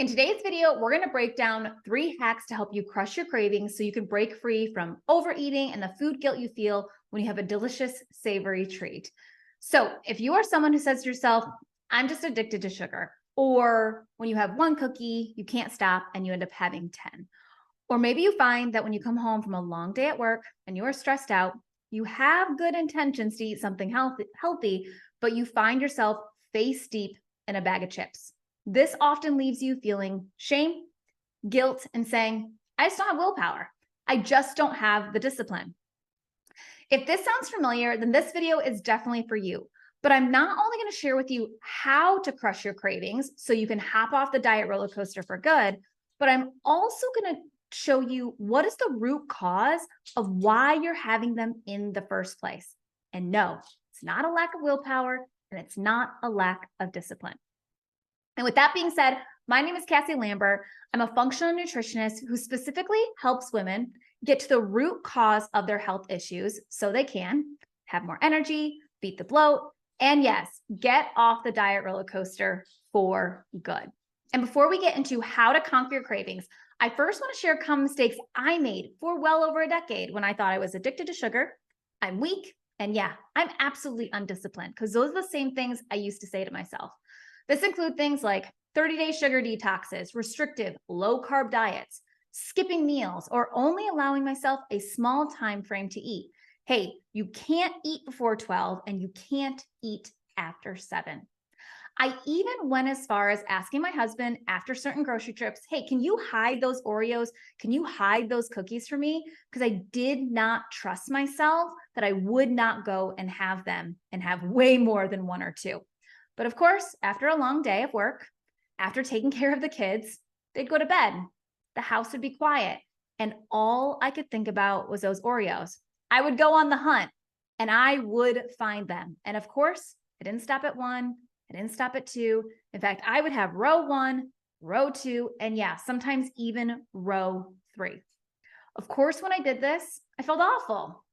In today's video, we're going to break down 3 hacks to help you crush your cravings so you can break free from overeating and the food guilt you feel when you have a delicious, savory treat. So, if you are someone who says to yourself, I'm just addicted to sugar, or when you have one cookie, you can't stop and you end up having 10. Or maybe you find that when you come home from a long day at work and you are stressed out, you have good intentions to eat something healthy, but you find yourself face deep in a bag of chips. This often leaves you feeling shame, guilt, and saying, I just don't have willpower. I just don't have the discipline. If this sounds familiar, then this video is definitely for you. But I'm not only going to share with you how to crush your cravings so you can hop off the diet roller coaster for good, but I'm also going to show you what is the root cause of why you're having them in the first place. And no, it's not a lack of willpower and it's not a lack of discipline. And with that being said, my name is Cassie Lambert. I'm a functional nutritionist who specifically helps women get to the root cause of their health issues so they can have more energy, beat the bloat, and yes, get off the diet roller coaster for good. And before we get into how to conquer your cravings, I first want to share common mistakes I made for well over a decade when I thought I was addicted to sugar, I'm weak, and yeah, I'm absolutely undisciplined, because those are the same things I used to say to myself. This includes things like 30-day sugar detoxes, restrictive, low-carb diets, skipping meals, or only allowing myself a small time frame to eat. Hey, you can't eat before 12 and you can't eat after 7. I even went as far as asking my husband after certain grocery trips, hey, can you hide those Oreos? Can you hide those cookies for me? Because I did not trust myself that I would not go and have them and have way more than 1 or 2. But of course, after a long day of work, after taking care of the kids, they'd go to bed. The house would be quiet. And all I could think about was those Oreos. I would go on the hunt and I would find them. And of course, I didn't stop at 1. I didn't stop at 2. In fact, I would have row 1, row 2, and yeah, sometimes even row 3. Of course, when I did this, I felt awful.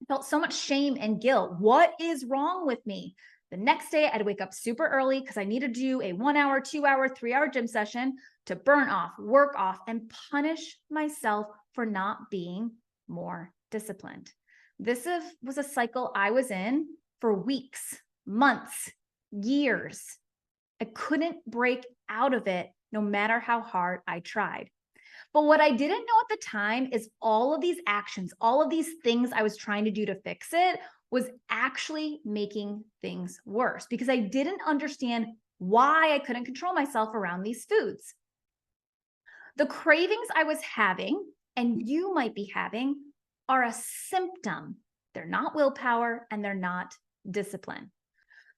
I felt so much shame and guilt. What is wrong with me? The next day, I'd wake up super early because I needed to do a 1 hour, 2 hour, 3 hour gym session to burn off, work off, and punish myself for not being more disciplined. This was a cycle I was in for weeks, months, years. I couldn't break out of it no matter how hard I tried. But what I didn't know at the time is all of these actions, all of these things I was trying to do to fix it was actually making things worse because I didn't understand why I couldn't control myself around these foods. The cravings I was having, and you might be having, are a symptom. They're not willpower and they're not discipline.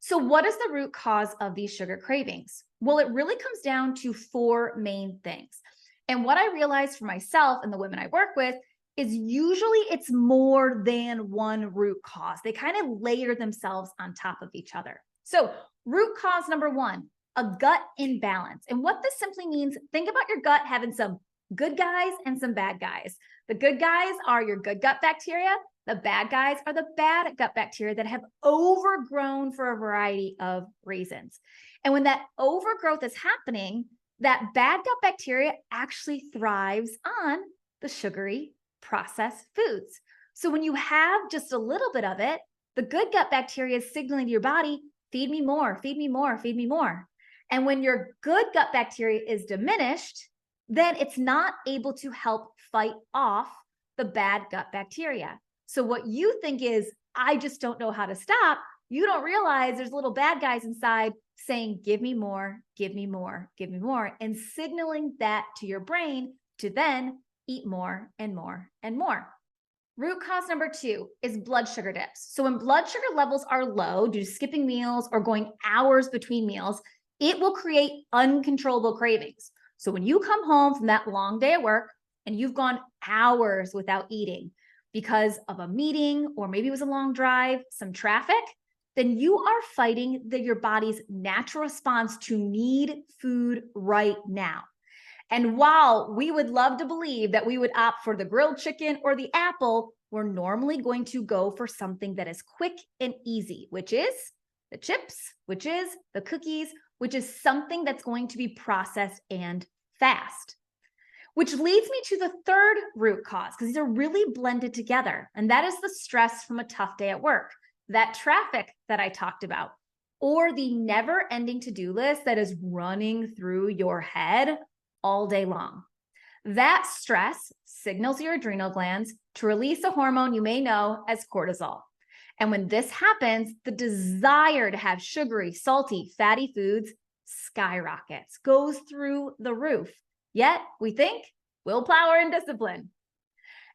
So what is the root cause of these sugar cravings? Well, it really comes down to 4 main things. And what I realized for myself and the women I work with is usually it's more than one root cause. They kind of layer themselves on top of each other. So root cause number 1, a gut imbalance. And what this simply means, think about your gut having some good guys and some bad guys. The good guys are your good gut bacteria. The bad guys are the bad gut bacteria that have overgrown for a variety of reasons. And when that overgrowth is happening, that bad gut bacteria actually thrives on the sugary processed foods. So when you have just a little bit of it, the good gut bacteria is signaling to your body, feed me more, feed me more, feed me more. And when your good gut bacteria is diminished, then it's not able to help fight off the bad gut bacteria. So what you think is, I just don't know how to stop, you don't realize there's little bad guys inside saying, give me more, give me more, give me more, and signaling that to your brain to then eat more and more and more. Root cause number 2 is blood sugar dips. So when blood sugar levels are low due to skipping meals or going hours between meals, it will create uncontrollable cravings. So when you come home from that long day at work and you've gone hours without eating because of a meeting, or maybe it was a long drive, some traffic, then you are fighting your body's natural response to need food right now. And while we would love to believe that we would opt for the grilled chicken or the apple, we're normally going to go for something that is quick and easy, which is the chips, which is the cookies, which is something that's going to be processed and fast. Which leads me to the third root cause, because these are really blended together. And that is the stress from a tough day at work, that traffic that I talked about, or the never-ending to-do list that is running through your head all day long. That stress signals your adrenal glands to release a hormone you may know as cortisol. And when this happens, the desire to have sugary, salty, fatty foods skyrockets, goes through the roof. Yet we think willpower and discipline.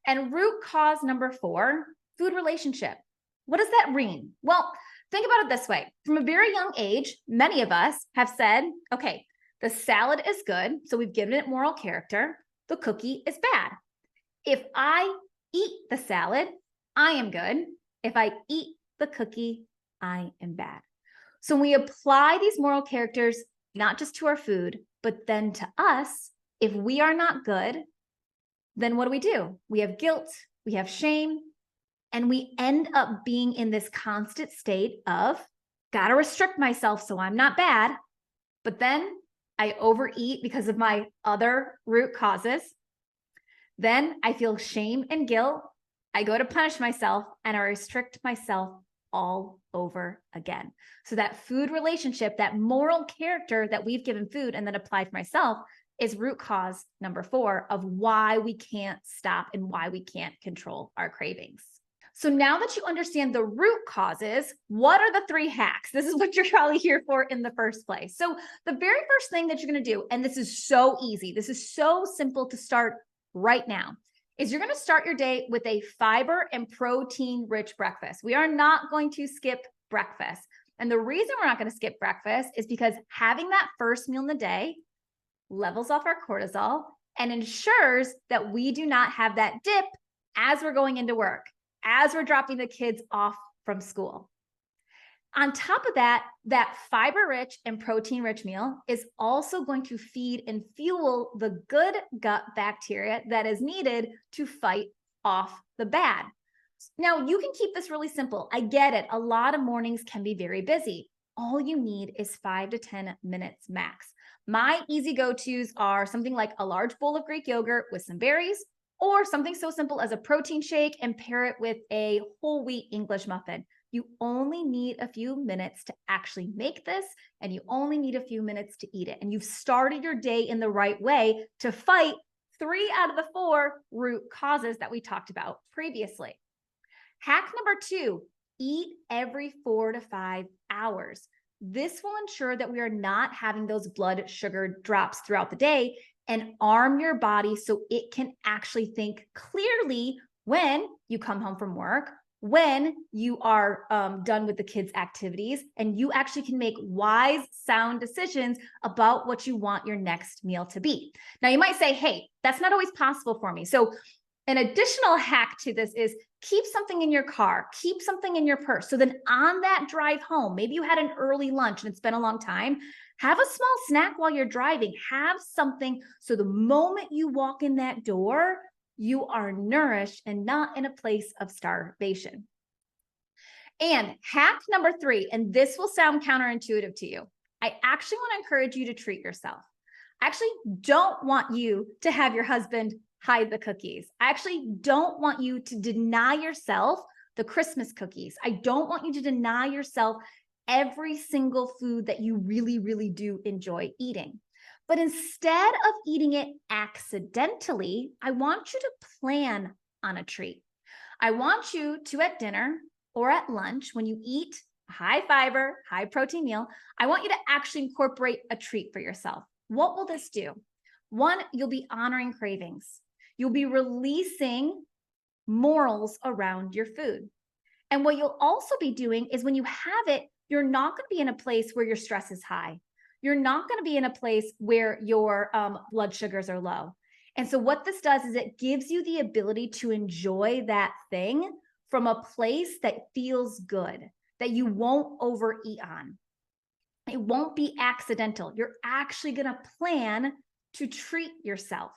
And root cause number 4, food relationship. What does that mean? Well, think about it this way. From a very young age, many of us have said, okay, the salad is good, so we've given it moral character. The cookie is bad. If I eat the salad, I am good. If I eat the cookie, I am bad. So when we apply these moral characters, not just to our food, but then to us, if we are not good, then what do? We have guilt, we have shame, and we end up being in this constant state of, gotta restrict myself so I'm not bad, but then I overeat because of my other root causes. Then I feel shame and guilt. I go to punish myself and I restrict myself all over again. So that food relationship, that moral character that we've given food and then applied to myself is root cause number 4 of why we can't stop and why we can't control our cravings. So now that you understand the root causes, what are the 3 hacks? This is what you're probably here for in the first place. So the very first thing that you're going to do, and this is so easy, this is so simple to start right now, is you're going to start your day with a fiber and protein rich breakfast. We are not going to skip breakfast. And the reason we're not going to skip breakfast is because having that first meal in the day levels off our cortisol and ensures that we do not have that dip as we're going into work, as we're dropping the kids off from school. On top of that, that fiber-rich and protein-rich meal is also going to feed and fuel the good gut bacteria that is needed to fight off the bad. Now, you can keep this really simple. I get it. A lot of mornings can be very busy. All you need is 5 to 10 minutes max. My easy go-tos are something like a large bowl of Greek yogurt with some berries, or something so simple as a protein shake and pair it with a whole wheat English muffin. You only need a few minutes to actually make this, and you only need a few minutes to eat it. And you've started your day in the right way to fight 3 out of the 4 root causes that we talked about previously. Hack number 2, eat every 4 to 5 hours. This will ensure that we are not having those blood sugar drops throughout the day and arm your body so it can actually think clearly when you come home from work, when you are done with the kids' activities, and you actually can make wise, sound decisions about what you want your next meal to be. Now, you might say, hey, that's not always possible for me. So an additional hack to this is keep something in your car, keep something in your purse. So then on that drive home, maybe you had an early lunch and it's been a long time, have a small snack while you're driving, have something so the moment you walk in that door, you are nourished and not in a place of starvation. And hack number 3, and this will sound counterintuitive to you. I actually want to encourage you to treat yourself. I actually don't want you to have your husband hide the cookies. I actually don't want you to deny yourself the Christmas cookies. I don't want you to deny yourself every single food that you really, really do enjoy eating. But instead of eating it accidentally, I want you to plan on a treat. I want you to, at dinner or at lunch, when you eat a high fiber, high protein meal, I want you to actually incorporate a treat for yourself. What will this do? 1, you'll be honoring cravings. You'll be releasing morals around your food. And what you'll also be doing is when you have it, you're not going to be in a place where your stress is high. You're not going to be in a place where your blood sugars are low. And so what this does is it gives you the ability to enjoy that thing from a place that feels good, that you won't overeat on. It won't be accidental. You're actually going to plan to treat yourself.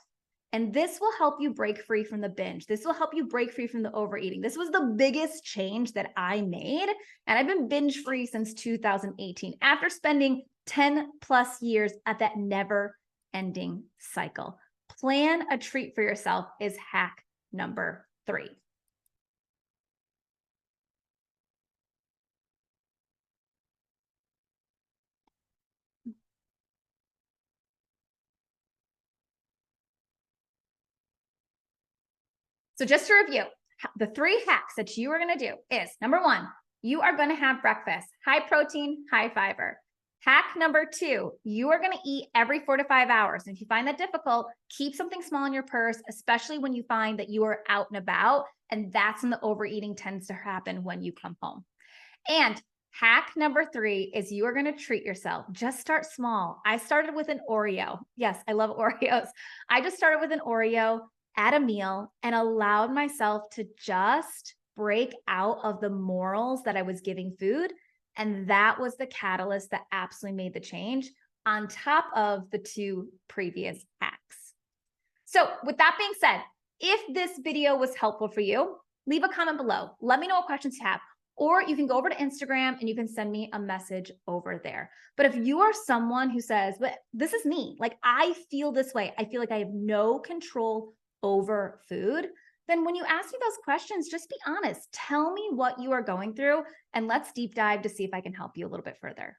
And this will help you break free from the binge. This will help you break free from the overeating. This was the biggest change that I made. And I've been binge free since 2018 after spending 10 plus years at that never ending cycle. Plan a treat for yourself is hack number 3. So just to review, the 3 hacks that you are going to do is number 1, you are going to have breakfast, high protein, high fiber. Hack number 2, you are going to eat every 4 to 5 hours. And if you find that difficult, keep something small in your purse, especially when you find that you are out and about. And that's when the overeating tends to happen when you come home. And hack number 3 is you are going to treat yourself. Just start small. I started with an Oreo. Yes, I love Oreos. I just started with an Oreo at a meal and allowed myself to just break out of the morals that I was giving food. And that was the catalyst that absolutely made the change on top of the 2 previous hacks. So with that being said, if this video was helpful for you, leave a comment below. Let me know what questions you have. Or you can go over to Instagram and you can send me a message over there. But if you are someone who says, but this is me, like I feel this way, I feel like I have no control over food, then when you ask me those questions, just be honest. Tell me what you are going through and let's deep dive to see if I can help you a little bit further.